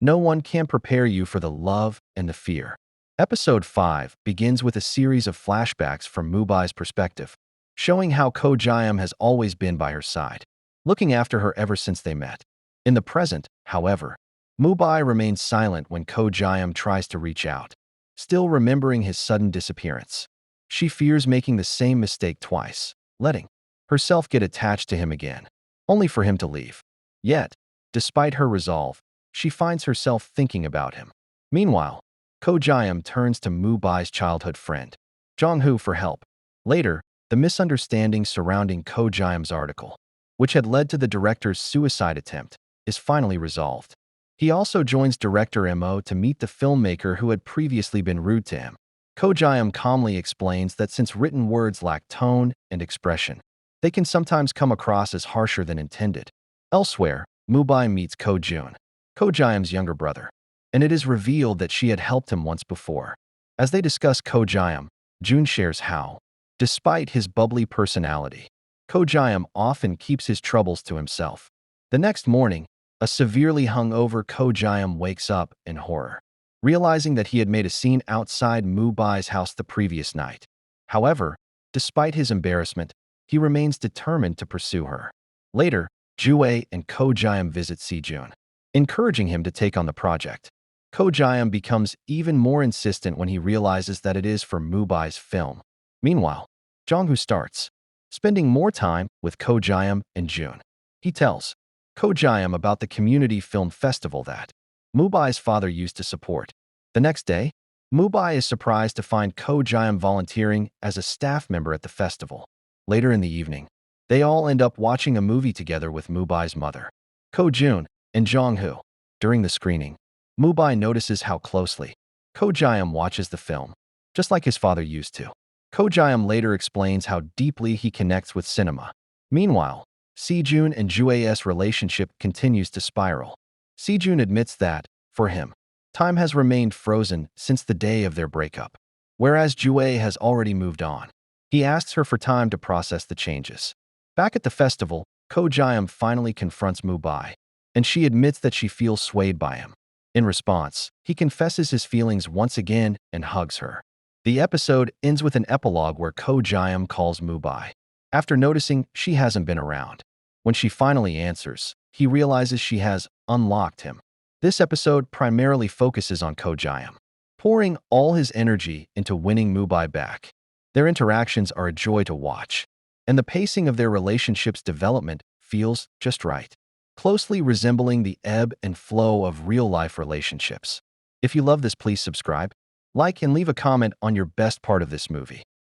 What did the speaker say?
No one can prepare you for the love and the fear. Episode 5 begins with a series of flashbacks from Mubai's perspective, showing how Ko Jayam has always been by her side, looking after her ever since they met. In the present, however, Mubai remains silent when Ko Jayam tries to reach out, still remembering his sudden disappearance. She fears making the same mistake twice, letting herself get attached to him again, only for him to leave. Yet, despite her resolve, she finds herself thinking about him. Meanwhile, Ko Jayam turns to Mubai's childhood friend, Jong-hoo, for help. Later, the misunderstanding surrounding Ko Jayam's article, which had led to the director's suicide attempt, is finally resolved. He also joins director Mo to meet the filmmaker who had previously been rude to him. Ko Jayam calmly explains that since written words lack tone and expression, they can sometimes come across as harsher than intended. Elsewhere, Mubai meets Ko Jun, Ko Jayam's younger brother, and it is revealed that she had helped him once before. As they discuss Ko Jayam, Jun shares how, despite his bubbly personality, Ko Jayam often keeps his troubles to himself. The next morning, a severely hungover Ko Jayam wakes up in horror, realizing that he had made a scene outside Mubai's house the previous night. However, despite his embarrassment, he remains determined to pursue her. Later, Jue and Ko Jayam visit Sejun, encouraging him to take on the project. Ko Jayam becomes even more insistent when he realizes that it is for Mubai's film. Meanwhile, Jong-hoo starts spending more time with Ko Jayam and Jun. He tells Ko Jayam about the community film festival that Mubai's father used to support. The next day, Mubai is surprised to find Ko Jayam volunteering as a staff member at the festival. Later in the evening, they all end up watching a movie together with Mubai's mother, Ko Jun, and Jong-hoo. During the screening, Mubai notices how closely Ko Jayam watches the film, just like his father used to. Ko Jayam later explains how deeply he connects with cinema. Meanwhile, Sejun and Jue's relationship continues to spiral. Sejun admits that, for him, time has remained frozen since the day of their breakup, whereas Jue has already moved on. He asks her for time to process the changes. Back at the festival, Ko Jayam finally confronts Mubai, and she admits that she feels swayed by him. In response, he confesses his feelings once again and hugs her. The episode ends with an epilogue where Ko Jayam calls Mubai, after noticing she hasn't been around. When she finally answers, he realizes she has unlocked him. This episode primarily focuses on Ko Jayam, pouring all his energy into winning Mubai back. Their interactions are a joy to watch, and the pacing of their relationship's development feels just right, closely resembling the ebb and flow of real-life relationships. If you love this, please subscribe, like, and leave a comment on your best part of this movie.